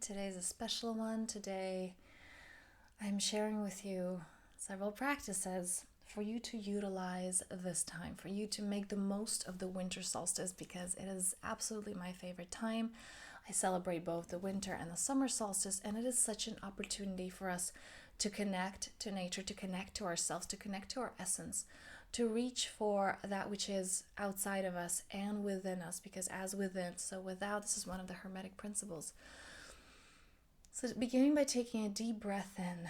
Today's a special one. Today I'm sharing with you several practices for you to utilize this time, for you to make the most of the winter solstice, because it is absolutely my favorite time. I celebrate both the winter and the summer solstice, and it is such an opportunity for us to connect to nature, to connect to ourselves, to connect to our essence, to reach for that which is outside of us and within us, because as within, so without. This is one of the Hermetic principles. So beginning by taking a deep breath in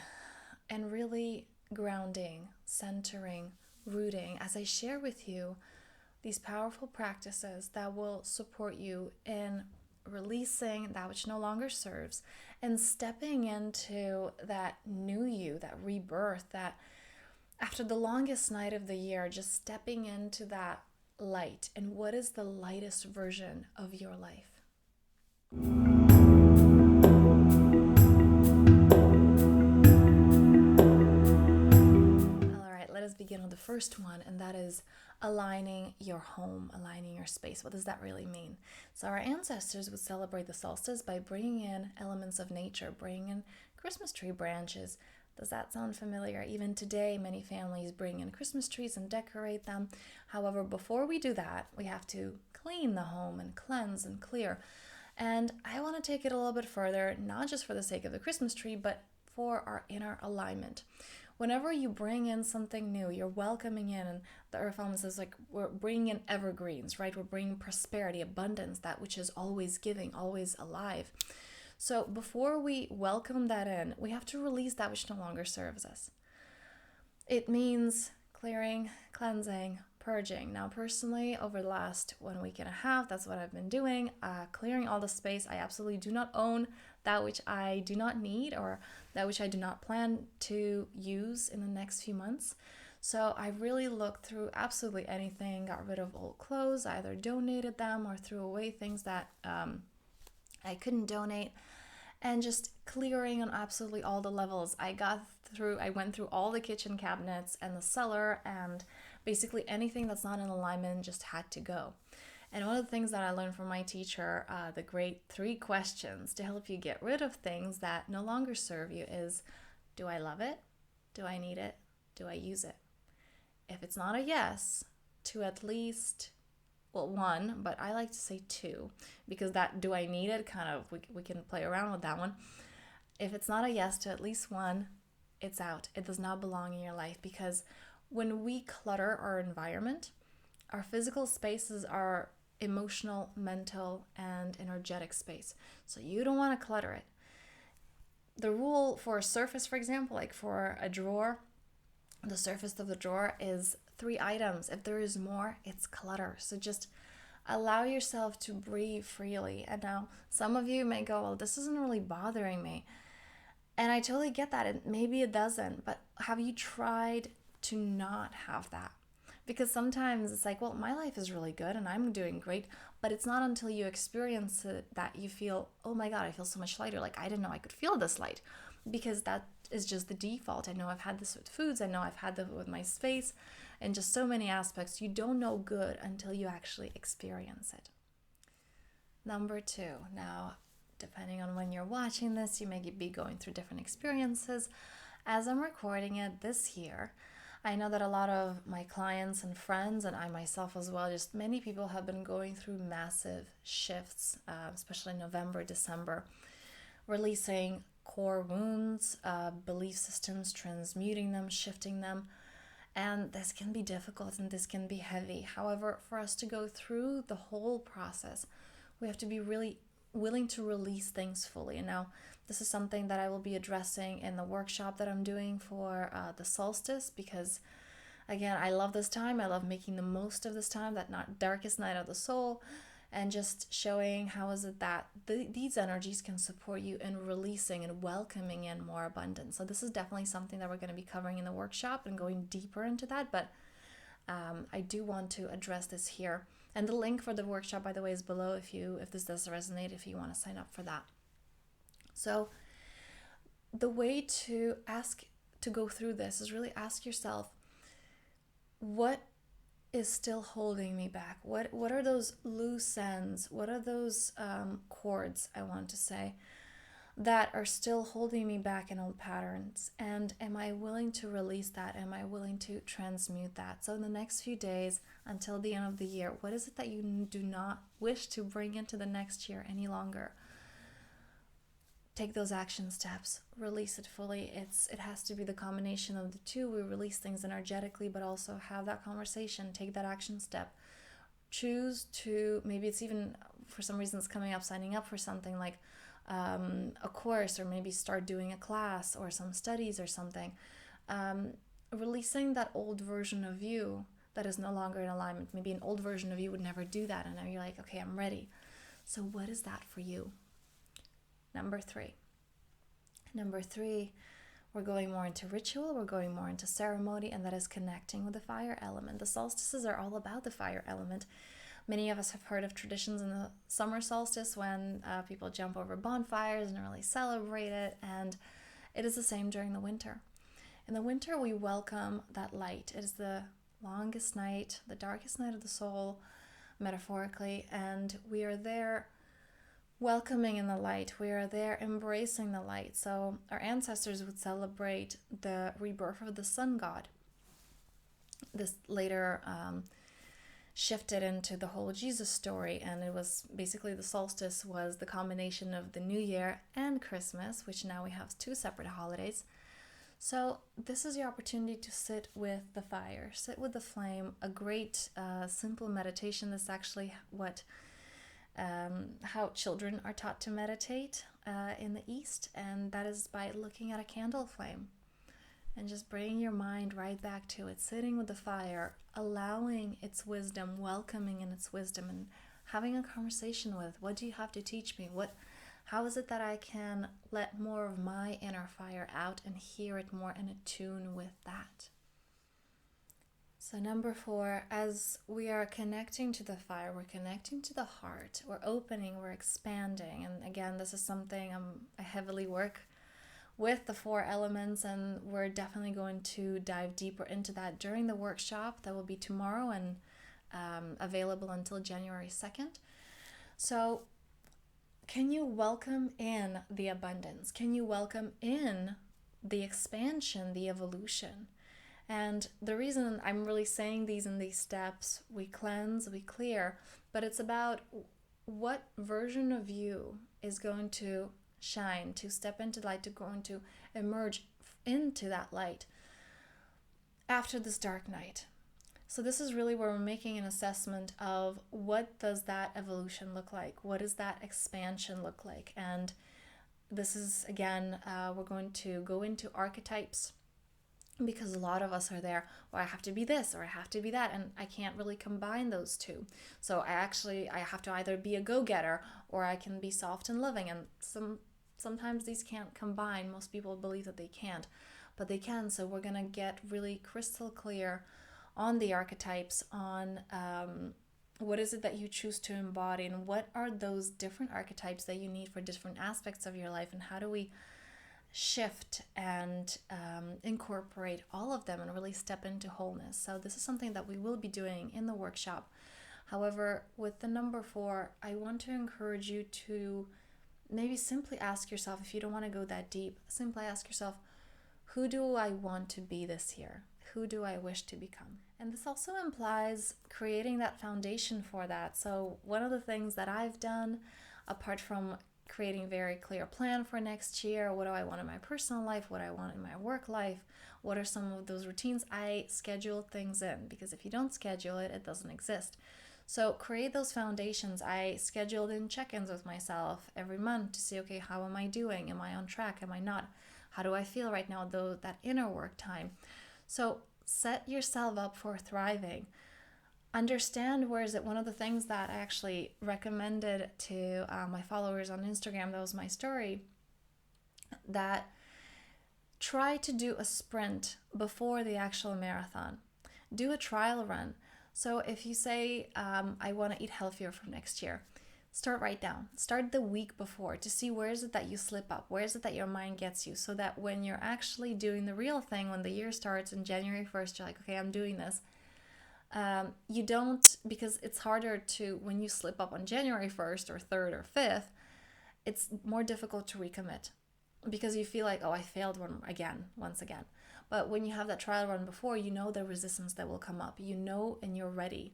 and really grounding, centering, rooting, as I share with you these powerful practices that will support you in releasing that which no longer serves and stepping into that new you, that rebirth, that after the longest night of the year, just stepping into that light. And what is the lightest version of your life? All right, let us begin with the first one, and that is aligning your home, aligning your space. What does that really mean? So our ancestors would celebrate the solstice by bringing in elements of nature, bringing in Christmas tree branches. Does that sound familiar? Even today, many families bring in Christmas trees and decorate them. However, before we do that, we have to clean the home and cleanse and clear. And I want to take it a little bit further, not just for the sake of the Christmas tree, but for our inner alignment. Whenever you bring in something new, you're welcoming in, and the earth element is like we're bringing in evergreens, right? We're bringing prosperity, abundance, that which is always giving, always alive. So before we welcome that in, we have to release that which no longer serves us. It means clearing, cleansing, purging. Now, personally, over the last 1 week and a half, that's what I've been doing, clearing all the space. I absolutely do not own that which I do not need or that which I do not plan to use in the next few months. So I really looked through absolutely anything, got rid of old clothes, either donated them or threw away things that I couldn't donate, and just clearing on absolutely all the levels. I went through all the kitchen cabinets and the cellar, and basically anything that's not in alignment just had to go. And one of the things that I learned from my teacher, the great 3 questions to help you get rid of things that no longer serve you is, do I love it? Do I need it? Do I use it? If it's not a yes, to at least, well, 1, but I like to say 2, because that do I need it kind of, we can play around with that one. If it's not a yes to at least 1, it's out. It does not belong in your life, because when we clutter our environment, our physical spaces are emotional, mental, and energetic space. So you don't want to clutter it. The rule for a surface, for example, like for a drawer, the surface of the drawer is 3 items. If there is more, it's clutter. So just allow yourself to breathe freely. And now some of you may go, well, this isn't really bothering me. And I totally get that. And maybe it doesn't, but have you tried to not have that? Because sometimes it's like, well, my life is really good and I'm doing great, but it's not until you experience it that you feel, oh my God, I feel so much lighter. Like, I didn't know I could feel this light, because that is just the default. I know I've had this with foods. I know I've had that with my space, and just so many aspects. You don't know good until you actually experience it. Number 2, now, depending on when you're watching this, you may be going through different experiences. As I'm recording it this year, I know that a lot of my clients and friends, and I myself as well, just many people have been going through massive shifts, especially November, December, releasing core wounds, belief systems, transmuting them, shifting them. And this can be difficult and this can be heavy. However, for us to go through the whole process, we have to be really willing to release things fully. And now, this is something that I will be addressing in the workshop that I'm doing for the solstice, because again, I love this time. I love making the most of this time, that not darkest night of the soul, and just showing how is it that these energies can support you in releasing and welcoming in more abundance. So this is definitely something that we're going to be covering in the workshop and going deeper into that, but I do want to address this here. And the link for the workshop, by the way, is below if this does resonate, if you want to sign up for that. So the way to go through this is really ask yourself, what is still holding me back? What are those loose ends? What are those cords, I want to say, that are still holding me back in old patterns? And am I willing to release that? Am I willing to transmute that? So in the next few days until the end of the year, what is it that you do not wish to bring into the next year any longer? Take those action steps, release it fully. It has to be the combination of the two. We release things energetically, but also have that conversation, take that action step. Choose to, maybe it's even, for some reason it's coming up, signing up for something like a course, or maybe start doing a class or some studies or something. Releasing that old version of you that is no longer in alignment. Maybe an old version of you would never do that, and now you're like, okay, I'm ready. So what is that for you? Number three, we're going more into ritual, we're going more into ceremony, and that is connecting with the fire element. The solstices are all about the fire element. Many of us have heard of traditions in the summer solstice when people jump over bonfires and really celebrate it, and it is the same during the winter. In the winter, we welcome that light. It is the longest night, the darkest night of the soul, metaphorically, and we are there welcoming in the light. We are there embracing the light. So our ancestors would celebrate the rebirth of the sun god. This later shifted into the whole Jesus story, and it was basically the solstice was the combination of the New Year and Christmas, which now we have two separate holidays. So this is your opportunity to sit with the fire, sit with the flame. A great simple meditation. This is actually what how children are taught to meditate in the East, and that is by looking at a candle flame and just bringing your mind right back to it, sitting with the fire, allowing its wisdom, welcoming in its wisdom, and having a conversation with, what do you have to teach me? How is it that I can let more of my inner fire out and hear it more and attune with that? So number 4, as we are connecting to the fire, we're connecting to the heart, we're opening, we're expanding. And again, this is something I heavily work with the 4 elements, and we're definitely going to dive deeper into that during the workshop that will be tomorrow and available until January 2nd. So can you welcome in the abundance? Can you welcome in the expansion, the evolution? And the reason I'm really saying these in these steps, we cleanse, we clear, but it's about what version of you is going to shine, to step into light, to going to emerge into that light after this dark night. So this is really where we're making an assessment of what does that evolution look like? What does that expansion look like? And this is, again, we're going to go into archetypes, because a lot of us are there, or I have to be this or I have to be that, and I can't really combine those two. So I have to either be a go-getter or I can be soft and loving, and sometimes these can't combine. Most people believe that they can't, but they can. So we're going to get really crystal clear on the archetypes, on what is it that you choose to embody, and what are those different archetypes that you need for different aspects of your life, and how do we shift and incorporate all of them and really step into wholeness. So this is something that we will be doing in the workshop. However, with the number 4, I want to encourage you to maybe simply ask yourself, if you don't want to go that deep, simply ask yourself, who do I want to be this year? Who do I wish to become? And this also implies creating that foundation for that. So one of the things that I've done, apart from creating a very clear plan for next year, what do I want in my personal life, what I want in my work life, what are some of those routines, I schedule things in, because if you don't schedule it, it doesn't exist. So create those foundations. I scheduled in check-ins with myself every month to see, okay, how am I doing? Am I on track? Am I not? How do I feel right now, though, that inner work time? So set yourself up for thriving. Understand where is it. One of the things that I actually recommended to my followers on Instagram, that was my story, that try to do a sprint before the actual marathon. Do a trial run. So if you say, I want to eat healthier for next year, start right down. Start the week before to see where is it that you slip up, where is it that your mind gets you, so that when you're actually doing the real thing, when the year starts in January 1st, you're like, okay, I'm doing this. You don't, because it's harder to, when you slip up on January 1st or 3rd or 5th, it's more difficult to recommit because you feel like, oh, I failed once again. But when you have that trial run before, you know the resistance that will come up, you know, and you're ready.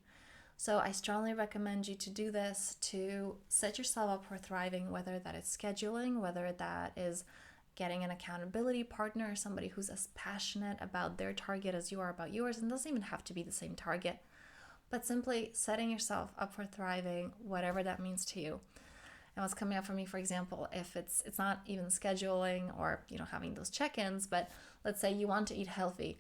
So I strongly recommend you to do this, to set yourself up for thriving, whether that is scheduling, whether that is getting an accountability partner, somebody who's as passionate about their target as you are about yours, and doesn't even have to be the same target, but simply setting yourself up for thriving, whatever that means to you. And what's coming up for me, for example, if it's not even scheduling or, you know, having those check-ins, but let's say you want to eat healthy,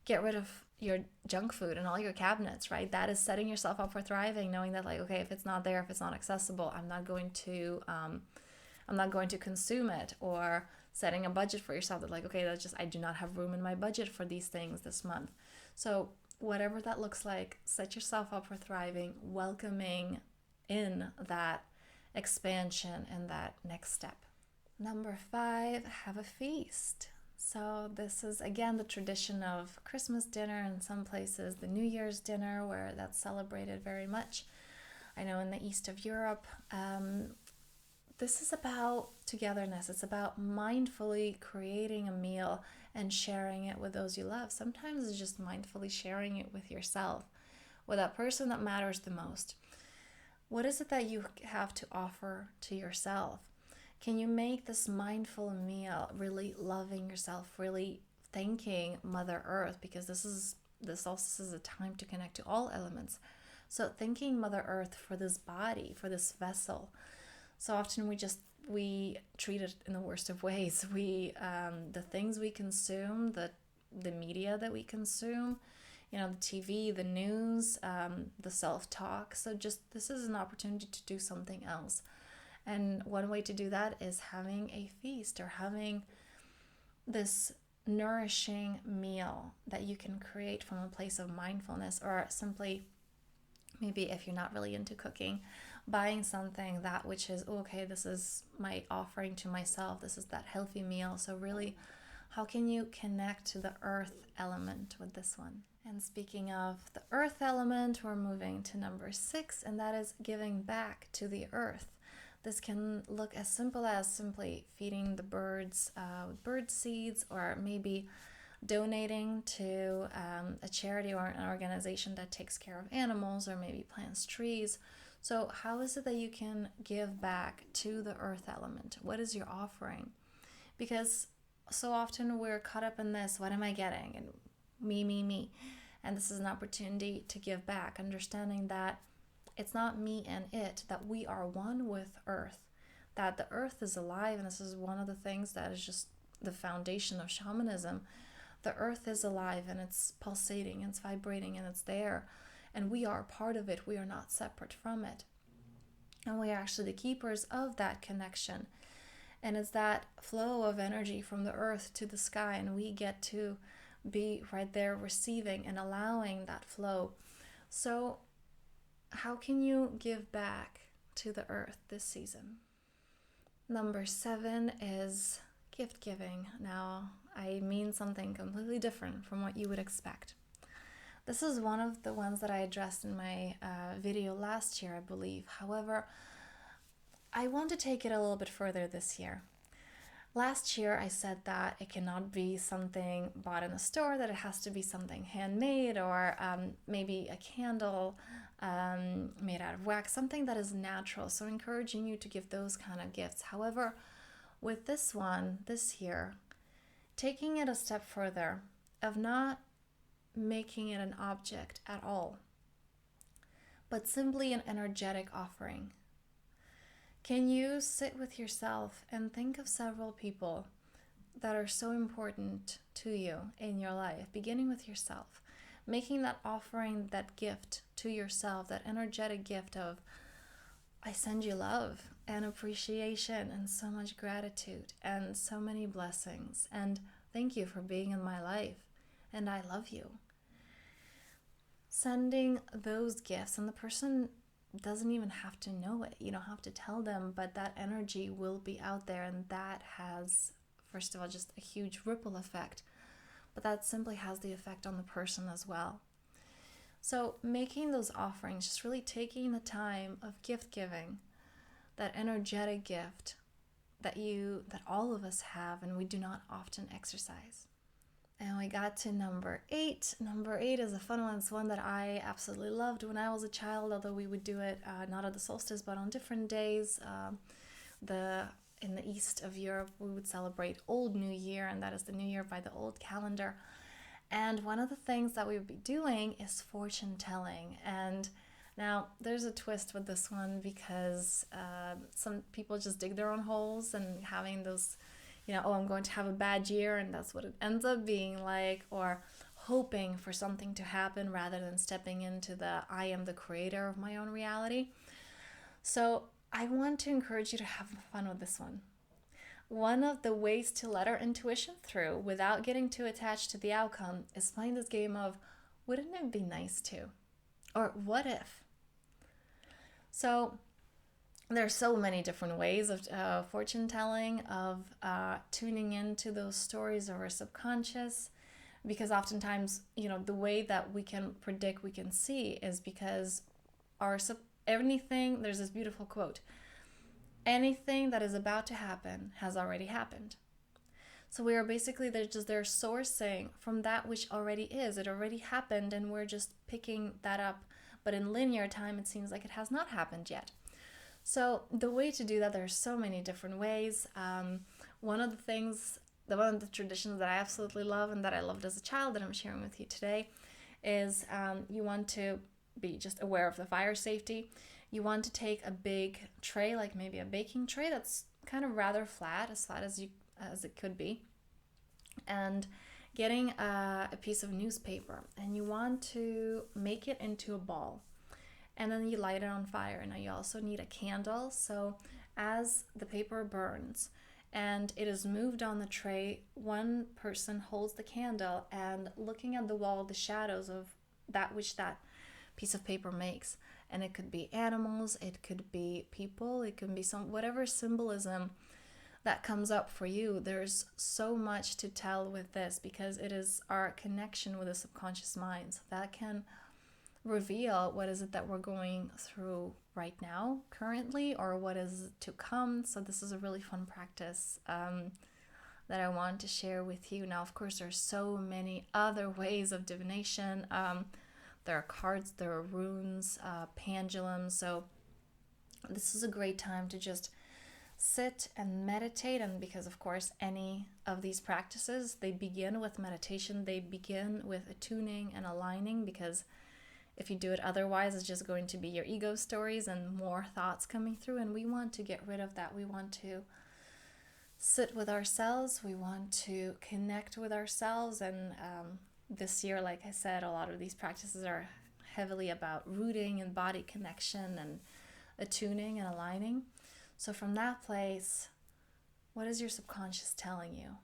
get rid of your junk food and all your cabinets, right? That is setting yourself up for thriving, knowing that, like, okay, if it's not there, if it's not accessible, I'm not going to consume it. Or setting a budget for yourself that, like, okay, that's just, I do not have room in my budget for these things this month. So whatever that looks like, set yourself up for thriving, welcoming in that expansion and that next step. Number 5, have a feast. So this is, again, the tradition of Christmas dinner, in some places the New Year's dinner, where that's celebrated very much. I know in the east of Europe, this is about togetherness. It's about mindfully creating a meal and sharing it with those you love. Sometimes it's just mindfully sharing it with yourself, with that person that matters the most. What is it that you have to offer to yourself? Can you make this mindful meal really loving yourself, really thanking Mother Earth, because this solstice is a time to connect to all elements. So thanking Mother Earth for this body, for this vessel. So often we treat it in the worst of ways. The things we consume, the media that we consume, you know, the TV, the news, the self-talk. So just, this is an opportunity to do something else. And one way to do that is having a feast, or having this nourishing meal that you can create from a place of mindfulness, or simply, maybe if you're not really into cooking, buying something that which is, okay, this is my offering to myself, this is that healthy meal. So really, how can you connect to the earth element with this one? And speaking of the earth element, we're moving to number 6, and that is giving back to the earth. This can look as simple as simply feeding the birds with bird seeds, or maybe donating to a charity or an organization that takes care of animals, or maybe plants trees. So how is it that you can give back to the earth element? What is your offering? Because so often we're caught up in this, what am I getting? And me. And this is an opportunity to give back, understanding that it's not me and it, that we are one with earth, that the earth is alive. And this is one of the things that is just the foundation of shamanism. The earth is alive, and it's pulsating, and it's vibrating, and it's there. And we are part of it. We are not separate from it. And we are actually the keepers of that connection. And it's that flow of energy from the earth to the sky, and we get to be right there receiving and allowing that flow. So how can you give back to the earth this season? Number 7 is gift giving. Now, I mean something completely different from what you would expect. This is one of the ones that I addressed in my video last year, I believe. However, I want to take it a little bit further this year. Last year, I said that it cannot be something bought in a store, that it has to be something handmade, or maybe a candle made out of wax, something that is natural. So encouraging you to give those kind of gifts. However, with this one, this year, taking it a step further, of not making it an object at all, but simply an energetic offering. Can you sit with yourself and think of several people that are so important to you in your life, beginning with yourself, making that offering, that gift to yourself, that energetic gift of, I send you love and appreciation and so much gratitude and so many blessings, and thank you for being in my life, and I love you. Sending those gifts, and the person doesn't even have to know it. You don't have to tell them, but that energy will be out there, and that has, first of all, just a huge ripple effect, but that simply has the effect on the person as well. So making those offerings, just really taking the time of gift giving, that energetic gift, that all of us have, and we do not often exercise. And we got to number 8. Number 8 is a fun one. It's one that I absolutely loved when I was a child, although we would do it not at the solstice, but on different days. In the east of Europe, we would celebrate Old New Year, and that is the New Year by the old calendar. And one of the things that we would be doing is fortune telling. And now there's a twist with this one because some people just dig their own holes and having those, oh, I'm going to have a bad year, and that's what it ends up being like, or hoping for something to happen rather than stepping into the I am the creator of my own reality. So I want to encourage you to have fun with this one. One of the ways to let our intuition through without getting too attached to the outcome is playing this game of, wouldn't it be nice to? Or what if? So there are so many different ways of fortune telling, of tuning into those stories of our subconscious, because oftentimes, the way that we can predict, we can see is because there's this beautiful quote, anything that is about to happen has already happened. So we are basically, they're sourcing from that which already is. It already happened, and we're just picking that up. But in linear time, it seems like it has not happened yet. So the way to do that, there's so many different ways. One of the traditions that I absolutely love and that I loved as a child that I'm sharing with you today is you want to be just aware of the fire safety. You want to take a big tray, like maybe a baking tray that's kind of rather flat, as flat as it could be, and getting a piece of newspaper, and you want to make it into a ball, and then you light it on fire. Now you also need a candle, so as the paper burns and it is moved on the tray, one person holds the candle and looking at the wall, the shadows of that which that piece of paper makes. And it could be animals, it could be people, it could be whatever symbolism that comes up for you. There's so much to tell with this because it is our connection with the subconscious mind. So that can reveal what is it that we're going through right now, currently, or what is to come. So this is a really fun practice that I want to share with you. Now, of course, there's so many other ways of divination. There are cards, there are runes, pendulums. So this is a great time to just sit and meditate. And because, of course, any of these practices, they begin with meditation. They begin with attuning and aligning, because if you do it otherwise, it's just going to be your ego stories and more thoughts coming through. And we want to get rid of that. We want to sit with ourselves. We want to connect with ourselves. And this year, like I said, a lot of these practices are heavily about rooting and body connection and attuning and aligning. So from that place, what is your subconscious telling you?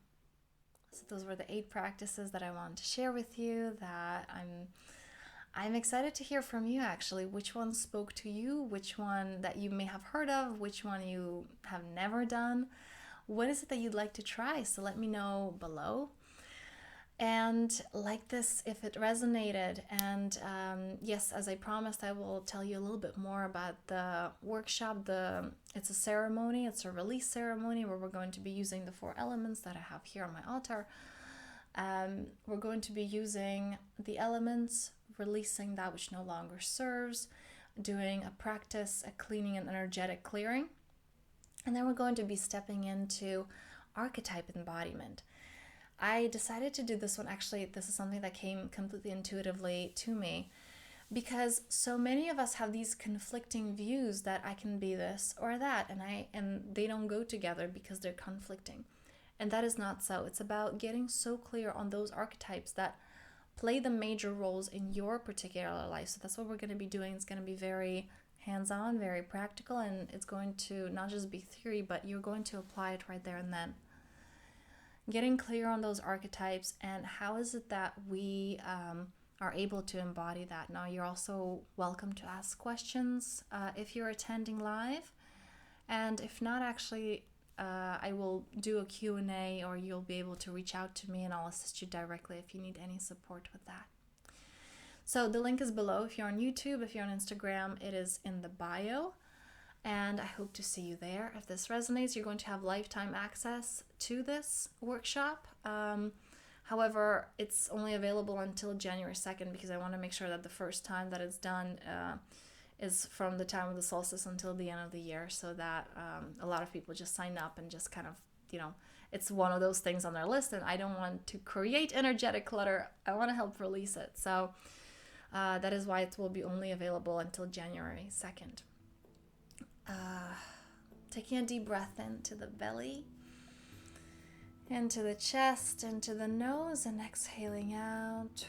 So those were the 8 practices that I wanted to share with you, that I'm excited to hear from you, actually. Which one spoke to you? Which one that you may have heard of? Which one you have never done? What is it that you'd like to try? So let me know below. And like this, if it resonated, and yes, as I promised, I will tell you a little bit more about the workshop. It's a ceremony, it's a release ceremony where we're going to be using the 4 elements that I have here on my altar. We're going to be using the elements, releasing that which no longer serves, doing a practice, a cleaning and energetic clearing. And then we're going to be stepping into archetype embodiment. I decided to do this one. Actually, this is something that came completely intuitively to me, because so many of us have these conflicting views that I can be this or that, and they don't go together because they're conflicting. And that is not so. It's about getting so clear on those archetypes that play the major roles in your particular life. So that's what we're going to be doing. It's going to be very hands-on, very practical, and it's going to not just be theory, but you're going to apply it right there and then. Getting clear on those archetypes and how is it that we are able to embody that. Now, you're also welcome to ask questions if you're attending live. And if not, actually, I will do a Q&A, or you'll be able to reach out to me and I'll assist you directly if you need any support with that. So the link is below. If you're on YouTube, if you're on Instagram, it is in the bio. and I hope to see you there. If this resonates, you're going to have lifetime access to this workshop. However, it's only available until January 2nd because I want to make sure that the first time that it's done is from the time of the solstice until the end of the year, so that a lot of people just sign up and just kind of, it's one of those things on their list, and I don't want to create energetic clutter. I want to help release it. So that is why it will be only available until January 2nd. Taking a deep breath into the belly, into the chest, into the nose, and exhaling out.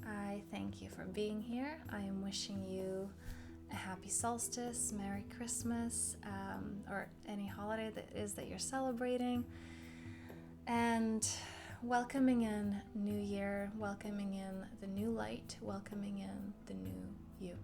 I thank you for being here. I am wishing you a happy solstice, Merry Christmas, or any holiday that is that you're celebrating, and welcoming in New Year, welcoming in the new light, welcoming in the new you.